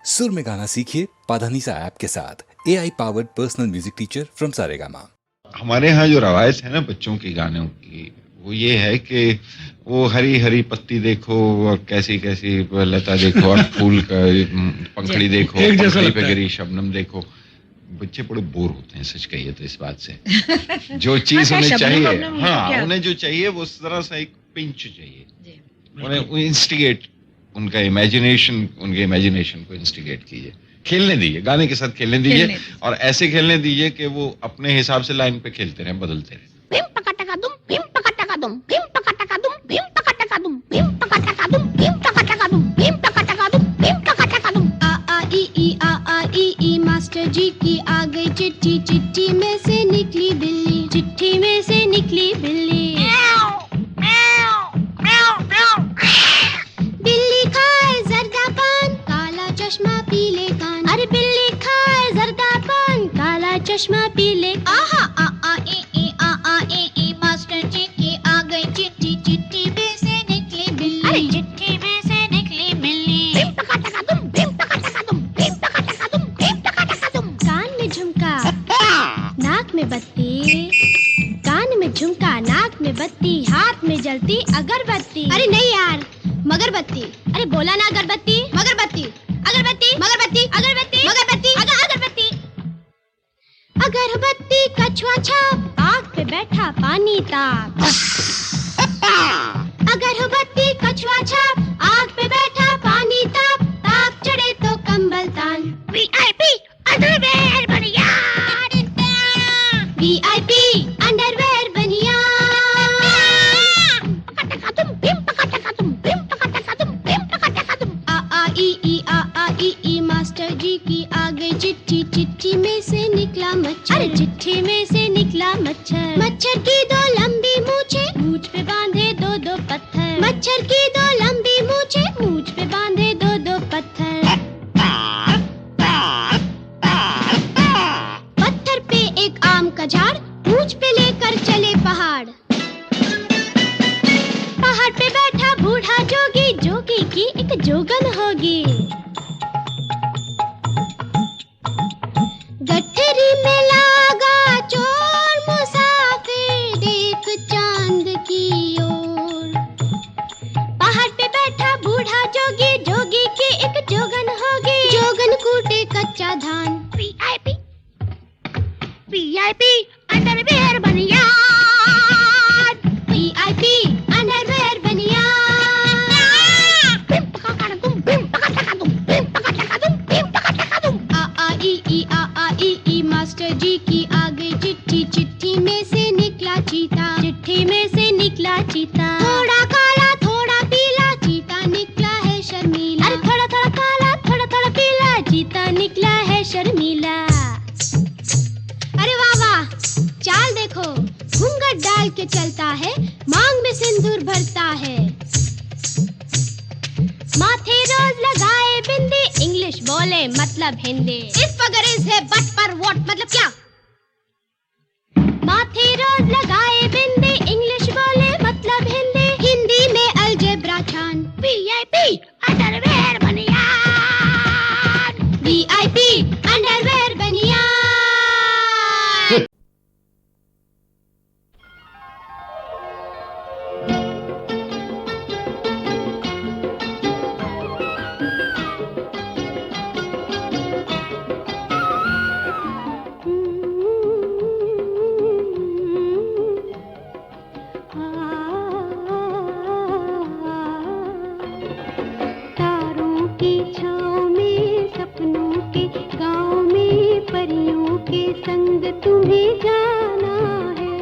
सुर में गाना सीखिए पाधानीसा ऐप के साथ। AI powered personal music teacher from Saregama. हमारे यहाँ जो रवायत है ना बच्चों के गानों की, वो ये है कि वो हरी हरी पत्ती देखो और कैसी कैसी लता देखो और फूल का पंखड़ी देखो, पंखड़ी पे गिरी शबनम देखो। बच्चे बड़े बोर होते हैं, सच कहिए तो इस बात से। जो चीज उन्हें चाहिए, हाँ उन्हें जो चाहिए वो उस तरह से एक पिंच चाहिए, उन्हें इंस्टिगेट, उनके इमेजिनेशन को इंस्टिगेट कीजिए, खेलने दीजिए, गाने के साथ खेलने दीजिए और ऐसे खेलने दीजिए कि वो अपने हिसाब से लाइन पे खेलते रहे, बदलते रहे। मास्टर जी की आ गई चिट्ठी, चिट्ठी में से निकली बिल्ली, चिट्ठी में से निकली बिल्ली। बिल्ली खाए जर्दा पान, काला चश्मा पीले कान। अरे बिल्ली खाए जर्दा पान, काला चश्मा पीले। आहा आ आ ए मास्टर जी की आ गई चिट्ठी, चिट्ठी में से निकली बिल्ली। अरे चिट्ठी में से निकली बिल्ली। कान में झुमका, नाक में बत्ती, कान में झुमका, नाक में बत्ती, हाथ में जलती अगरबत्ती। अरे नहीं यार, मगरबत्ती। अरे बोला ना अगरबत्ती, मगरबत्ती, अगरबत्ती, मगरबत्ती, अगरबत्ती, मगरबत्ती, अगरबत्ती। अगरबत्ती कछुआ छाप, आग पे बैठा पानी ताप। अगरबत्ती कछुआ छाप, आग पे बैठा पानी ताप, ताप चढ़े तो कंबल तान। VIP अंडरवेयर बनिया, VIP अंडरवेयर बनिया। आ मास्टर जी की आ गई चिट्ठी, चिट्ठी में से निकला मच्छर। अरे चिट्ठी में से निकला मच्छर। मच्छर की दो लंबी मूछे, मूछ पे बांधे दो दो पत्थर। मच्छर की दो लंबी मूछे, मूछ पे बांधे दो दो पत्थर। पत्थर पे एक आम का झाड़, मूछ पे लेकर चले पहाड़। पहाड़ पे बैठा बूढ़ा जोगी, जोगी की एक जोगन होगी। गठरी में लागा चोर मुसाफिर, देख चांद की ओर। पहाड़ पे बैठा बूढ़ा जोगी, जोगी की एक जोगन होगी। जोगन कूटे कच्चा धान। VIP अंडरवेयर बनिया, VIP अंडरवेयर बनिया। मास्टर जी की आ गई चिट्ठी, चिट्ठी में से निकला चीता, चिट्ठी में से निकला चीता। थोड़ा काला थोड़ा पीला, चीता निकला है शर्मीला। अरे थोड़ा थोड़ा काला थोड़ा थोड़ा पीला, चीता निकला है शर्मीला। अरे वाह वाह, चाल देखो, घूंघट डाल के चलता है, मांग में सिंदूर भरता है। माथे रोज लगाए बिंदी, इंग्लिश बोले मतलब हिंदी। इस वगर इस है बट पर व्हाट मतलब क्या? माथे रोज लगाए बिंदी, इंग्लिश बोले मतलब हिंदी। हिंदी में अलजेब्रा छान। VIP अंडरवेयर बनिया, VIP अंडरवेयर बनिया। संग तुम्हें जाना है,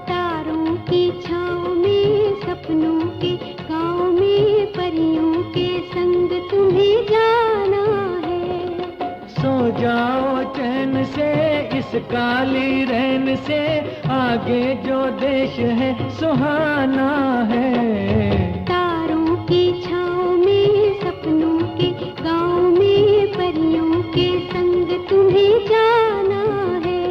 तारों की छाँव में सपनों के गाँव में परियों के संग तुम्हें जाना है। सो जाओ चैन से इस काली रैन से, आगे जो देश है सुहाना है। तारों की छाँव में सपनों के गाँव में परियों के संग तुम्हें जाना है।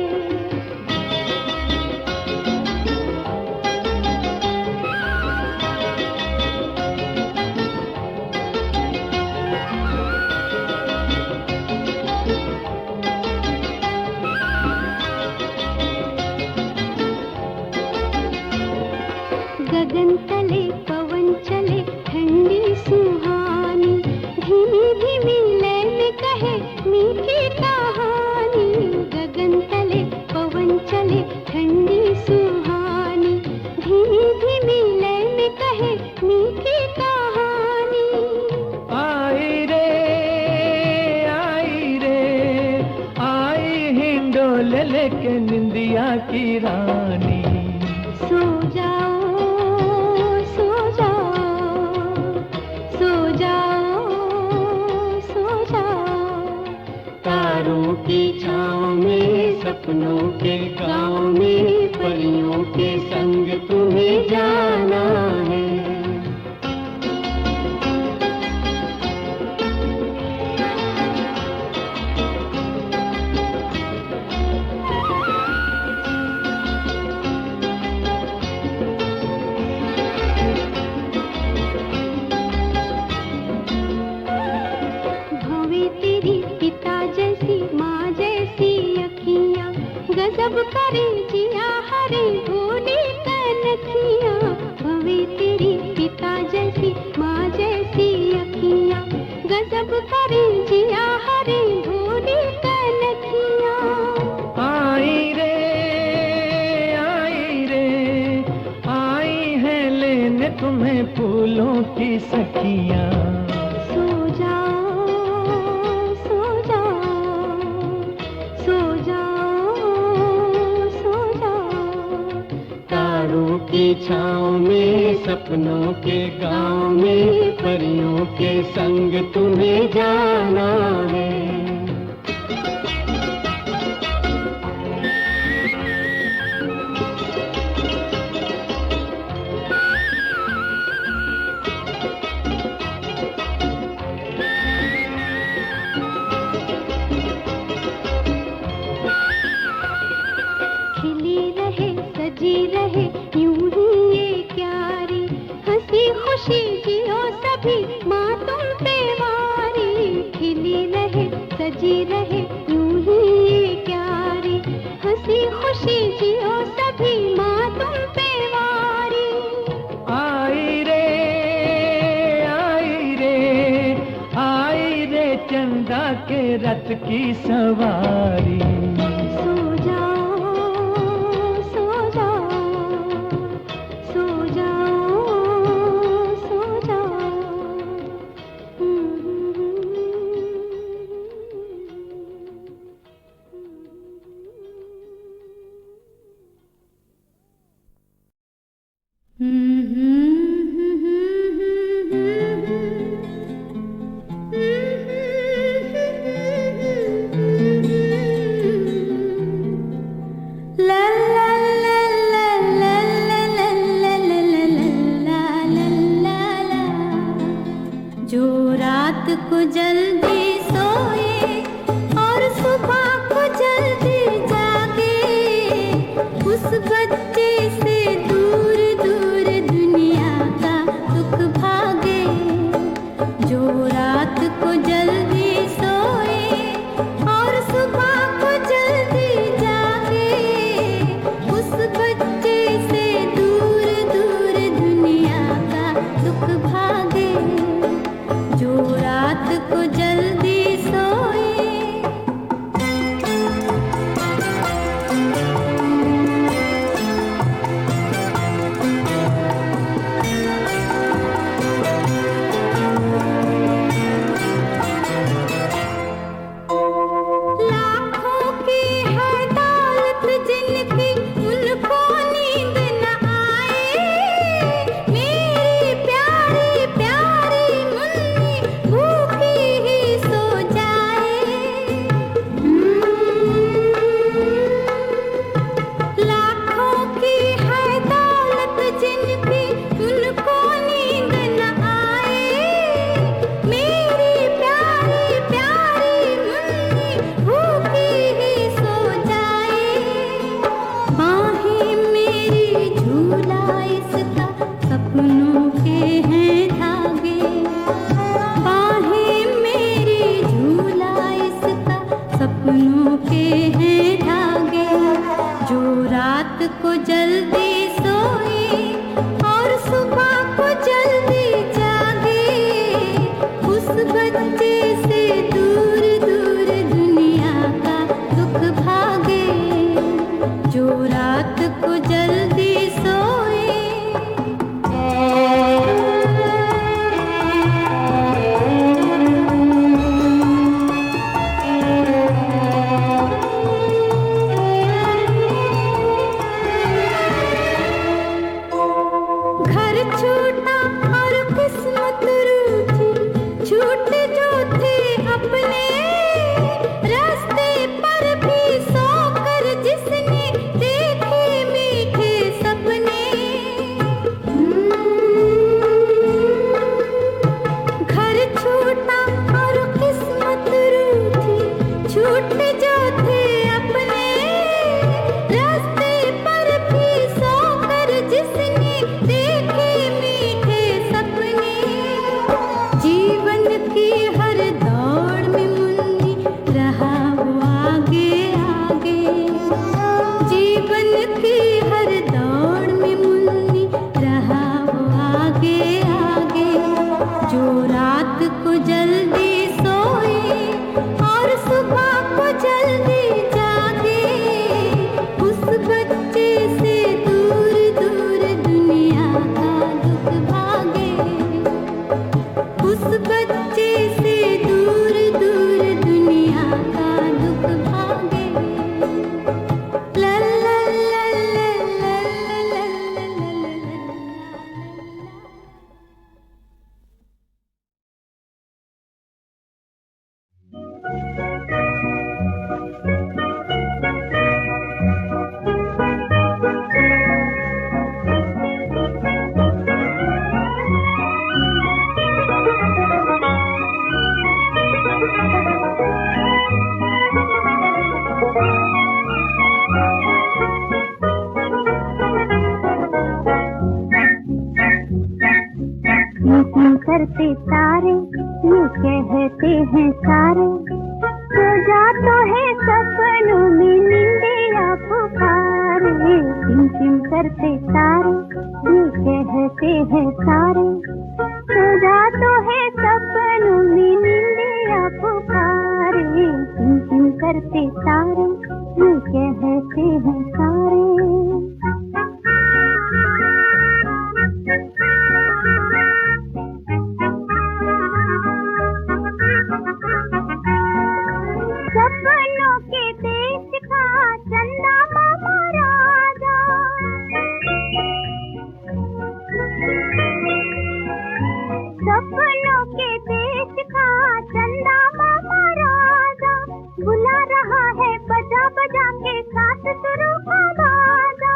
धीमी लय में कहे मीठी कहानी, गगन तले पवन चले ठंडी सुहानी, धीमी धीमी लय में कहे मीठी कहानी। आई रे आई हिंडोले लेके निंदिया की रानी। सो जाओ सो जाओ सो जाओ सो जाओ, तारों की छाँव में सपनों के गाँव में परियों के संग तुम्हें जाना है। गजब करे जिया हरे भोली कनखियाँ, भवे तेरी पिता जैसी माँ जैसी अखियाँ, गजब करे जिया हरे भोली कनखियाँ। आई रे आई है लेने तुम्हें फूलों की सखियाँ। सो जाओ सो जाओ सो जाओ सो जाओ, तारों की छाँव में सपनों के गाँव में परियों के संग तुम्हें जाना है। खिली रहे सजी रहे यूं ही ये क्यारी, हंसी खुशी जियो सभी माँ तुम पे वारी। खिली रहे सजी रहे यूं ही ये क्यारी, हंसी खुशी जियो सभी माँ तुम पे वारी। आई रे चंदा के रथ की सवारी। सो जाओ सो जाओ सो जाओ सो जाओ। जो रात को जल्दी सोए और सुबह को जल्दी जागे, उस बच्चे से दूर दूर दुनिया का दुख भागे। जो रात को जल्दी सोए और सुबह को जल्दी जागे, उस बच्चे से दूर दूर दुनिया का दुख भागे। जो रात को जल्दी सोए। लाखों की है दौलत जिनकी उनको नींद न आए, मेरी प्यारी प्यारी मुन्नी भूखी ही सो जाए। लाखों की है दौलत जिनकी उनको नींद न आए, मेरी प्यारी प्यारी मुन्नी भूखी ही सो जाए। बाहें मेरी झूला इसका सपनों के हैं धागे, बाहें मेरी झूला इसका सपनों के हैं धागे। जो रात को जल्दी सोए और सुबह को जल्दी जागे, उस बच्चे करते तारे ये कहते हैं सारे, सो जा तो है सपनों में निंदिया पुकारे। टिम टिम करते तारे ये कहते हैं सारे, सो जा तो है सपनों में निंदिया पुकारे। टिम टिम करते तारे ये कहते हैं सारे। सपनों के देश का चंदा मामा राजा, सपनों के देश का चंदा मामा राजा, बुला रहा है बजा बजा के साथ सुरों का बाजा।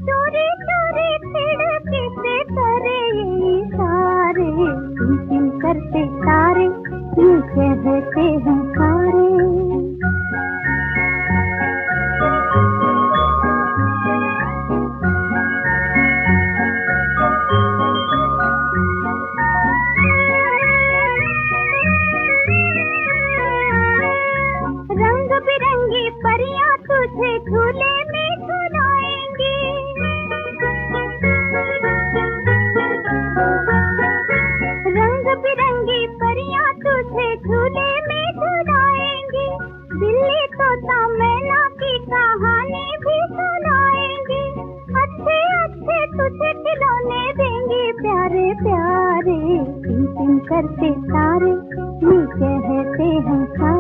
चोरी चोरी खिड़की से करे ये इशारे, टिम टिम करते तारे ये कहते हैं सारे। रंग बिरंगी परियां तुझे झूले में झुलाएंगी, रंग बिरंगी परियां तुझे झूले में झुलाएंगी। बिल्ली तोता मैना की कहानी भी सुनाएंगी, अच्छे अच्छे तुझे खिलौने देंगे प्यारे प्यारे। टिम टिम करते तारे ये कहते हैं सारे।